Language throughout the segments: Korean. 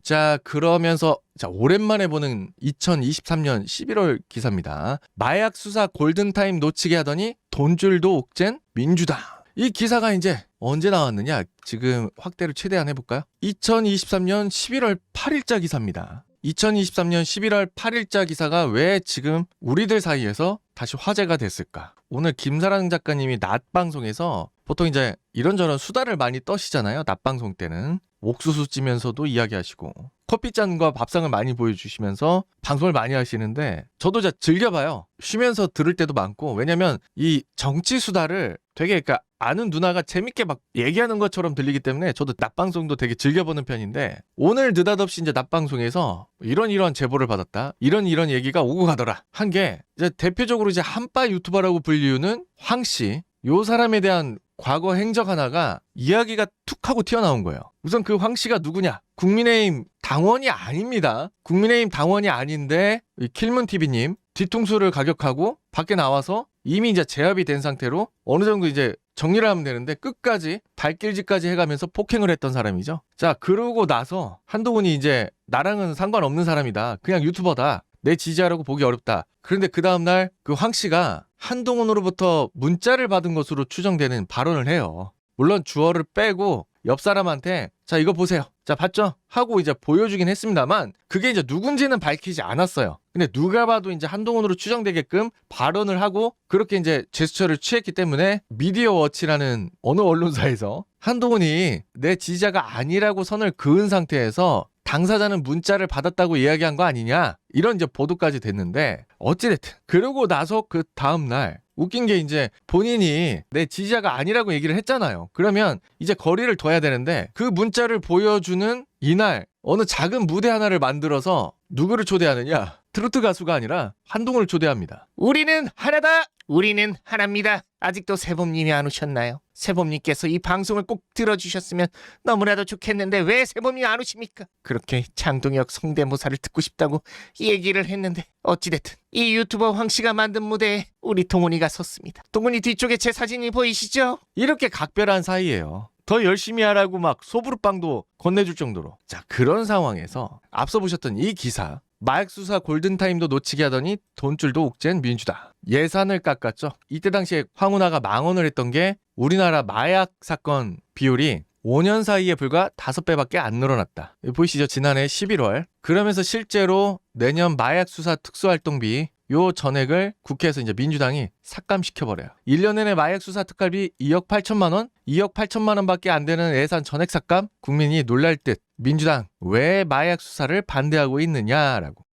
자, 그러면서 자, 오랜만에 보는 2023년 11월 기사입니다. 마약 수사 골든타임 놓치게 하더니 돈줄도 옥젠 민주당. 이 기사가 이제 언제 나왔느냐? 지금 확대를 최대한 해볼까요? 2023년 11월 8일자 기사입니다. 2023년 11월 8일자 기사가 왜 지금 우리들 사이에서 다시 화제가 됐을까? 오늘 김사랑 작가님이 낮방송에서 보통 이제 이런저런 수다를 많이 떠시잖아요. 낮방송 때는. 옥수수 찌면서도 이야기하시고 커피잔과 밥상을 많이 보여주시면서 방송을 많이 하시는데 저도 이제 즐겨봐요. 쉬면서 들을 때도 많고 왜냐면 이 정치 수다를 되게 그러니까 아는 누나가 재밌게 막 얘기하는 것처럼 들리기 때문에 저도 낮방송도 되게 즐겨보는 편인데 오늘 느닷없이 이제 낮방송에서 이런 제보를 받았다. 이런 얘기가 오고 가더라. 한 게 이제 대표적으로 이제 한빠 유튜버라고 불리우는 황씨. 요 사람에 대한 과거 행적 하나가 이야기가 툭 하고 튀어나온 거예요. 우선 그 황씨가 누구냐? 국민의힘 당원이 아닙니다. 국민의힘 당원이 아닌데 킬문TV님 뒤통수를 가격하고 밖에 나와서 이미 이제 제압이 된 상태로 어느 정도 이제 정리를 하면 되는데 끝까지 발길질까지 해가면서 폭행을 했던 사람이죠. 자, 그러고 나서 한동훈이 이제 나랑은 상관없는 사람이다. 그냥 유튜버다. 내 지지하라고 보기 어렵다. 그런데 그 다음날 그 황씨가 한동훈으로부터 문자를 받은 것으로 추정되는 발언을 해요. 물론 주어를 빼고 옆 사람한테 자 이거 보세요. 자 봤죠? 하고 이제 보여주긴 했습니다만 그게 이제 누군지는 밝히지 않았어요. 근데 누가 봐도 이제 한동훈으로 추정되게끔 발언을 하고 그렇게 이제 제스처를 취했기 때문에 미디어 워치라는 어느 언론사에서 한동훈이 내 지지자가 아니라고 선을 그은 상태에서 당사자는 문자를 받았다고 이야기한 거 아니냐 이런 이제 보도까지 됐는데 어찌됐든 그러고 나서 그 다음날 웃긴 게 이제 본인이 내 지지자가 아니라고 얘기를 했잖아요. 그러면 이제 거리를 둬야 되는데 그 문자를 보여주는 이날 어느 작은 무대 하나를 만들어서 누구를 초대하느냐? 트로트 가수가 아니라 한동훈을 초대합니다. 우리는 하나다. 우리는 하나입니다. 아직도 세범님이 안 오셨나요? 세범님께서 이 방송을 꼭 들어주셨으면 너무나도 좋겠는데 왜 세범님이 안 오십니까? 그렇게 장동혁 성대모사를 듣고 싶다고 얘기를 했는데 어찌됐든 이 유튜버 황씨가 만든 무대에 우리 동훈이가 섰습니다. 동훈이 뒤쪽에 제 사진이 보이시죠? 이렇게 각별한 사이예요. 더 열심히 하라고 막 소부르빵도 건네줄 정도로. 자, 그런 상황에서 앞서 보셨던 이 기사 마약 수사 골든타임도 놓치게 하더니 돈줄도 옥젠 민주당. 예산을 깎았죠. 이때 당시에 황운하가 망언을 했던 게 우리나라 마약 사건 비율이 5년 사이에 불과 5배밖에 안 늘어났다. 보이시죠? 지난해 11월. 그러면서 실제로 내년 마약 수사 특수활동비 요 전액을 국회에서 이제 민주당이 삭감시켜버려요. 1년 내내 마약 수사 특활비 2억 8천만 원? 2억 8천만 원밖에 안 되는 예산 전액 삭감? 국민이 놀랄 듯 민주당 왜 마약 수사를 반대하고 있느냐라고.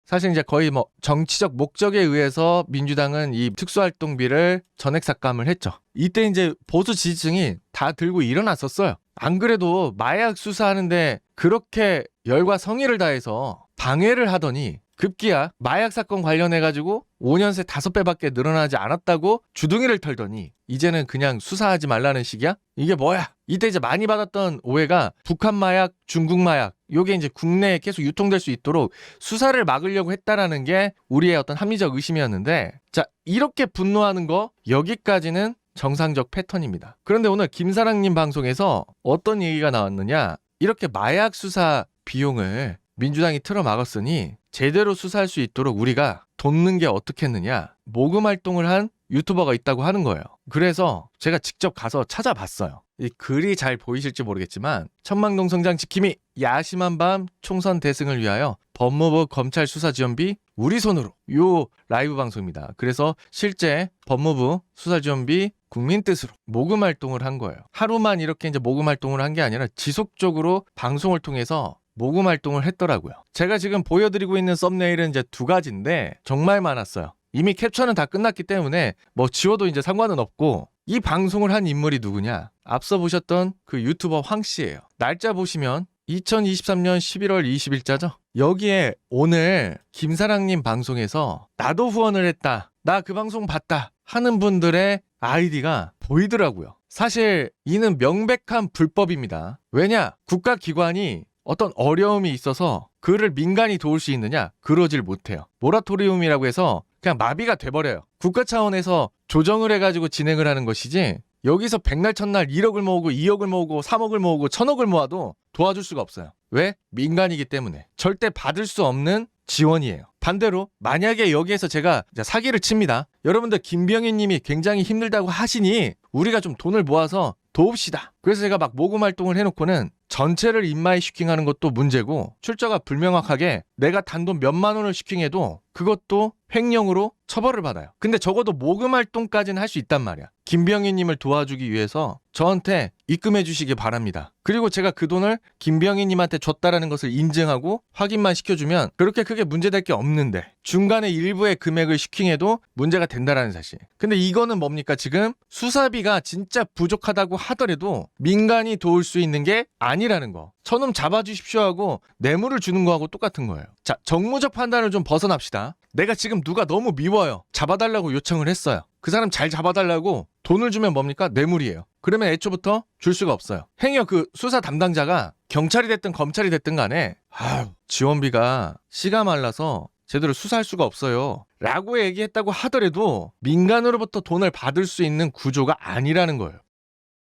사실 이제 거의 뭐 정치적 목적에 의해서 민주당은 이 특수활동비를 전액 삭감을 했죠. 이때 이제 보수 지지층이 다 들고 일어났었어요. 안 그래도 마약 수사하는데 그렇게 열과 성의를 다해서 방해를 하더니 급기야 마약 사건 관련해가지고 5년 새 5배밖에 늘어나지 않았다고 주둥이를 털더니 이제는 그냥 수사하지 말라는 식이야? 이게 뭐야? 이때 이제 많이 받았던 오해가 북한 마약, 중국 마약 요게 이제 국내에 계속 유통될 수 있도록 수사를 막으려고 했다라는 게 우리의 어떤 합리적 의심이었는데 자 이렇게 분노하는 거 여기까지는 정상적 패턴입니다. 그런데 오늘 김사랑님 방송에서 어떤 얘기가 나왔느냐 이렇게 마약 수사 비용을 민주당이 틀어막았으니 제대로 수사할 수 있도록 우리가 돕는 게 어떻겠느냐 모금 활동을 한 유튜버가 있다고 하는 거예요. 그래서 제가 직접 가서 찾아봤어요. 이 글이 잘 보이실지 모르겠지만 천망동 성장 지킴이 야심한 밤 총선 대승을 위하여 법무부 검찰 수사 지원비 우리 손으로 요 라이브 방송입니다. 그래서 실제 법무부 수사 지원비 국민 뜻으로 모금 활동을 한 거예요. 하루만 이렇게 이제 모금 활동을 한 게 아니라 지속적으로 방송을 통해서 모금 활동을 했더라고요. 제가 지금 보여드리고 있는 썸네일은 이제 2가지인데 정말 많았어요. 이미 캡처는 다 끝났기 때문에 뭐 지워도 이제 상관은 없고 이 방송을 한 인물이 누구냐? 앞서 보셨던 그 유튜버 황씨예요. 날짜 보시면 2023년 11월 20일자죠? 여기에 오늘 김사랑님 방송에서 나도 후원을 했다. 나 그 방송 봤다. 하는 분들의 아이디가 보이더라고요. 사실 이는 명백한 불법입니다. 왜냐? 국가기관이 어떤 어려움이 있어서 그를 민간이 도울 수 있느냐? 그러질 못해요. 모라토리움이라고 해서 그냥 마비가 돼버려요. 국가 차원에서 조정을 해가지고 진행을 하는 것이지 여기서 백날 첫날 1억을 모으고 2억을 모으고 3억을 모으고 1000억을 모아도 도와줄 수가 없어요. 왜? 민간이기 때문에. 절대 받을 수 없는 지원이에요. 반대로 만약에 여기에서 제가 사기를 칩니다. 여러분들 김병희 님이 굉장히 힘들다고 하시니 우리가 좀 돈을 모아서 도웁시다. 그래서 제가 막 모금 활동을 해놓고는 전체를 인마이 슈킹하는 것도 문제고 출처가 불명확하게 내가 단돈 몇만 원을 슈킹해도 그것도 횡령으로 처벌을 받아요. 근데 적어도 모금 활동까지는 할 수 있단 말이야. 김병희 님을 도와주기 위해서 저한테 입금해 주시기 바랍니다. 그리고 제가 그 돈을 김병희 님한테 줬다라는 것을 인증하고 확인만 시켜주면 그렇게 크게 문제될 게 없는데 중간에 일부의 금액을 슈킹해도 문제가 된다라는 사실. 근데 이거는 뭡니까? 지금 수사비가 진짜 부족하다고 하더라도 민간이 도울 수 있는 게 아니라는 거. 저놈 잡아주십시오 하고 뇌물을 주는 거하고 똑같은 거예요. 자, 정무적 판단을 좀 벗어납시다. 내가 지금 누가 너무 미워요. 잡아달라고 요청을 했어요. 그 사람 잘 잡아달라고 돈을 주면 뭡니까? 뇌물이에요. 그러면 애초부터 줄 수가 없어요. 행여 그 수사 담당자가 경찰이 됐든 검찰이 됐든 간에 지원비가 씨가 말라서 제대로 수사할 수가 없어요 라고 얘기했다고 하더라도 민간으로부터 돈을 받을 수 있는 구조가 아니라는 거예요.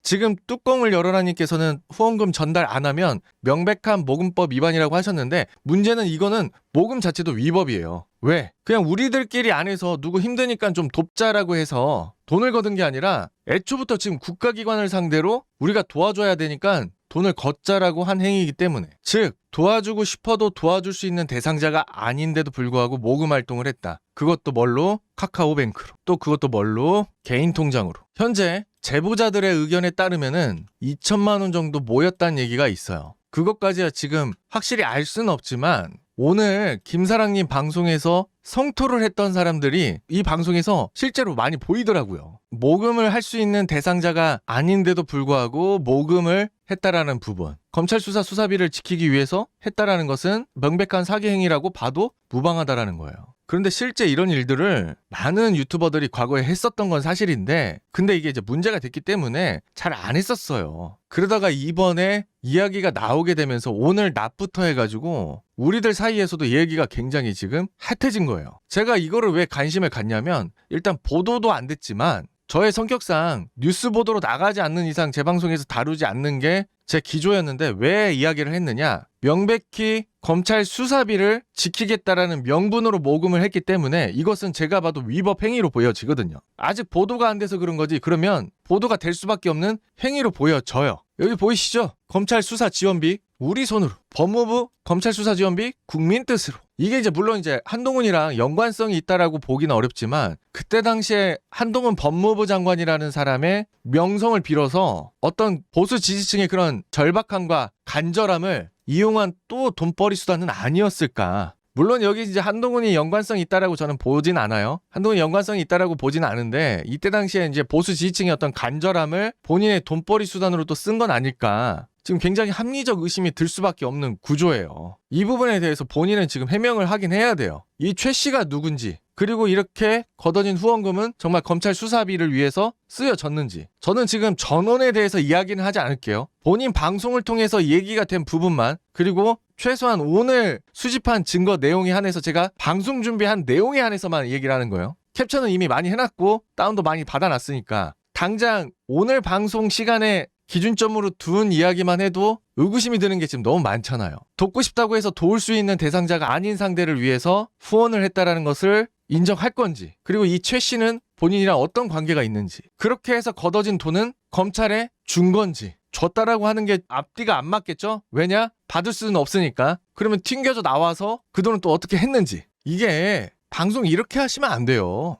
지금 뚜껑을 열어라님께서는 후원금 전달 안 하면 명백한 모금법 위반이라고 하셨는데 문제는 이거는 모금 자체도 위법이에요. 왜? 그냥 우리들끼리 안에서 누구 힘드니까 좀 돕자라고 해서 돈을 거둔 게 아니라 애초부터 지금 국가기관을 상대로 우리가 도와줘야 되니까 돈을 걷자라고 한 행위이기 때문에 즉 도와주고 싶어도 도와줄 수 있는 대상자가 아닌데도 불구하고 모금 활동을 했다. 그것도 뭘로? 카카오뱅크로. 또 그것도 뭘로? 개인 통장으로. 현재 제보자들의 의견에 따르면은 2천만 원 정도 모였다는 얘기가 있어요. 그것까지야 지금 확실히 알 수는 없지만 오늘 김사랑님 방송에서 성토를 했던 사람들이 이 방송에서 실제로 많이 보이더라고요. 모금을 할 수 있는 대상자가 아닌데도 불구하고 모금을 했다라는 부분. 검찰 수사 수사비를 지키기 위해서 했다라는 것은 명백한 사기 행위라고 봐도 무방하다라는 거예요. 그런데 실제 이런 일들을 많은 유튜버들이 과거에 했었던 건 사실인데 근데 이게 이제 문제가 됐기 때문에 잘 안 했었어요. 그러다가 이번에 이야기가 나오게 되면서 오늘 낮부터 해가지고 우리들 사이에서도 얘기가 굉장히 지금 핫해진 거예요. 제가 이거를 왜 관심을 갖냐면 일단 보도도 안 됐지만 저의 성격상 뉴스 보도로 나가지 않는 이상 제 방송에서 다루지 않는 게 제 기조였는데 왜 이야기를 했느냐? 명백히 검찰 수사비를 지키겠다라는 명분으로 모금을 했기 때문에 이것은 제가 봐도 위법 행위로 보여지거든요. 아직 보도가 안 돼서 그런 거지 그러면 보도가 될 수밖에 없는 행위로 보여져요. 여기 보이시죠? 검찰 수사 지원비 우리 손으로 법무부 검찰 수사 지원비 국민 뜻으로 이게 이제 물론 이제 한동훈이랑 연관성이 있다라고 보기는 어렵지만 그때 당시에 한동훈 법무부 장관이라는 사람의 명성을 빌어서 어떤 보수 지지층의 그런 절박함과 간절함을 이용한 또 돈벌이 수단은 아니었을까. 물론 여기 이제 한동훈이 연관성이 있다라고 저는 보진 않아요. 한동훈이 연관성이 있다라고 보진 않은데 이때 당시에 이제 보수 지지층의 어떤 간절함을 본인의 돈벌이 수단으로 또 쓴 건 아닐까. 지금 굉장히 합리적 의심이 들 수밖에 없는 구조예요. 이 부분에 대해서 본인은 지금 해명을 하긴 해야 돼요. 이 최 씨가 누군지 그리고 이렇게 걷어진 후원금은 정말 검찰 수사비를 위해서 쓰여졌는지 저는 지금 전원에 대해서 이야기는 하지 않을게요. 본인 방송을 통해서 얘기가 된 부분만 그리고 최소한 오늘 수집한 증거 내용에 한해서 제가 방송 준비한 내용에 한해서만 얘기를 하는 거예요. 캡처는 이미 많이 해놨고 다운도 많이 받아놨으니까 당장 오늘 방송 시간에 기준점으로 둔 이야기만 해도 의구심이 드는 게 지금 너무 많잖아요. 돕고 싶다고 해서 도울 수 있는 대상자가 아닌 상대를 위해서 후원을 했다라는 것을 인정할 건지 그리고 이 최 씨는 본인이랑 어떤 관계가 있는지 그렇게 해서 걷어진 돈은 검찰에 준 건지 줬다라고 하는 게 앞뒤가 안 맞겠죠? 왜냐? 받을 수는 없으니까. 그러면 튕겨져 나와서 그 돈은 또 어떻게 했는지 이게 방송 이렇게 하시면 안 돼요.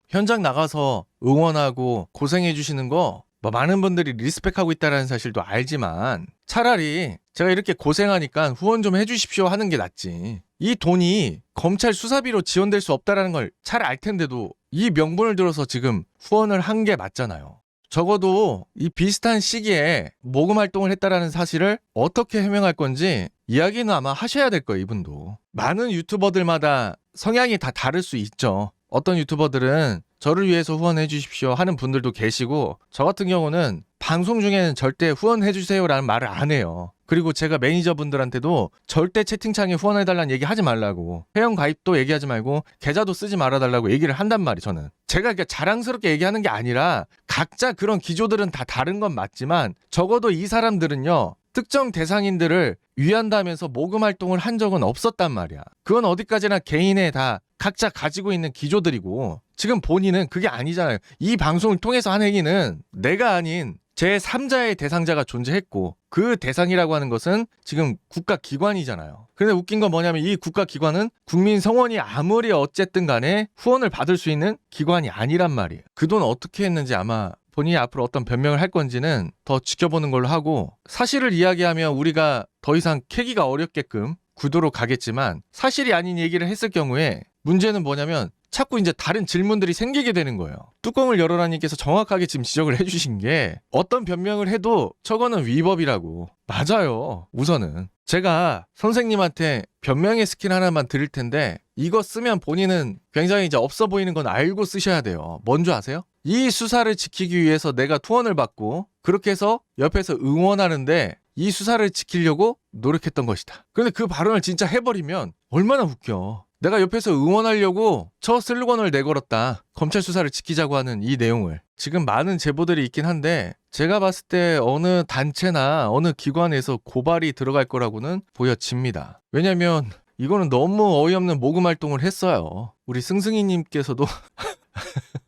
현장 나가서 응원하고 고생해 주시는 거 많은 분들이 리스펙하고 있다는 사실도 알지만 차라리 제가 이렇게 고생하니까 후원 좀 해주십시오 하는 게 낫지. 이 돈이 검찰 수사비로 지원될 수 없다는 걸 잘 알 텐데도 이 명분을 들어서 지금 후원을 한 게 맞잖아요. 적어도 이 비슷한 시기에 모금 활동을 했다라는 사실을 어떻게 해명할 건지 이야기는 아마 하셔야 될 거예요. 이분도. 많은 유튜버들마다 성향이 다 다를 수 있죠. 어떤 유튜버들은 저를 위해서 후원해 주십시오 하는 분들도 계시고 저 같은 경우는 방송 중에는 절대 후원해 주세요라는 말을 안 해요. 그리고 제가 매니저분들한테도 절대 채팅창에 후원해달라는 얘기 하지 말라고 회원 가입도 얘기하지 말고 계좌도 쓰지 말아달라고 얘기를 한단 말이에요. 저는 제가 이렇게 자랑스럽게 얘기하는 게 아니라 각자 그런 기조들은 다 다른 건 맞지만 적어도 이 사람들은요 특정 대상인들을 위한다면서 모금 활동을 한 적은 없었단 말이야. 그건 어디까지나 개인의 다 각자 가지고 있는 기조들이고 지금 본인은 그게 아니잖아요. 이 방송을 통해서 한 행위는 내가 아닌 제3자의 대상자가 존재했고 그 대상이라고 하는 것은 지금 국가기관이잖아요. 근데 웃긴 건 뭐냐면 이 국가기관은 국민 성원이 아무리 어쨌든 간에 후원을 받을 수 있는 기관이 아니란 말이에요. 그 돈 어떻게 했는지 아마 본인이 앞으로 어떤 변명을 할 건지는 더 지켜보는 걸로 하고 사실을 이야기하면 우리가 더 이상 캐기가 어렵게끔 구도로 가겠지만 사실이 아닌 얘기를 했을 경우에 문제는 뭐냐면 자꾸 이제 다른 질문들이 생기게 되는 거예요. 뚜껑을 열어라님께서 정확하게 지금 지적을 해주신 게 어떤 변명을 해도 저거는 위법이라고. 맞아요. 우선은 제가 선생님한테 변명의 스킬 하나만 드릴 텐데 이거 쓰면 본인은 굉장히 이제 없어 보이는 건 알고 쓰셔야 돼요. 뭔지 아세요? 이 수사를 지키기 위해서 내가 투혼을 받고 그렇게 해서 옆에서 응원하는데 이 수사를 지키려고 노력했던 것이다. 그런데 그 발언을 진짜 해버리면 얼마나 웃겨. 내가 옆에서 응원하려고 저 슬로건을 내걸었다. 검찰 수사를 지키자고 하는 이 내용을. 지금 많은 제보들이 있긴 한데 제가 봤을 때 어느 단체나 어느 기관에서 고발이 들어갈 거라고는 보여집니다. 왜냐면 이거는 너무 어이없는 모금 활동을 했어요. 우리 승승이님께서도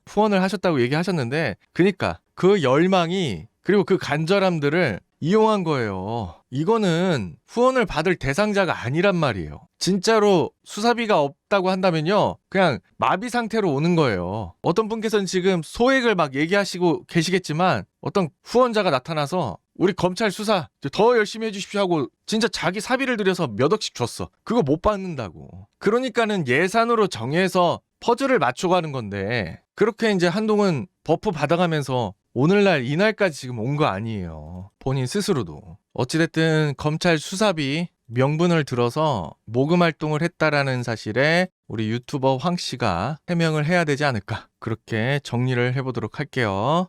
후원을 하셨다고 얘기하셨는데 그러니까 그 열망이 그리고 그 간절함들을 이용한 거예요. 이거는 후원을 받을 대상자가 아니란 말이에요. 진짜로 수사비가 없다고 한다면요. 그냥 마비 상태로 오는 거예요. 어떤 분께서는 지금 소액을 막 얘기하시고 계시겠지만 어떤 후원자가 나타나서 우리 검찰 수사 더 열심히 해주십시오 하고 진짜 자기 사비를 들여서 몇 억씩 줬어. 그거 못 받는다고. 그러니까는 예산으로 정해서 퍼즐을 맞춰가는 건데 그렇게 이제 한동훈 버프 받아가면서 오늘날 이날까지 지금 온 거 아니에요. 본인 스스로도. 어찌됐든 검찰 수사비 명분을 들어서 모금 활동을 했다라는 사실에 우리 유튜버 황 씨가 해명을 해야 되지 않을까. 그렇게 정리를 해보도록 할게요.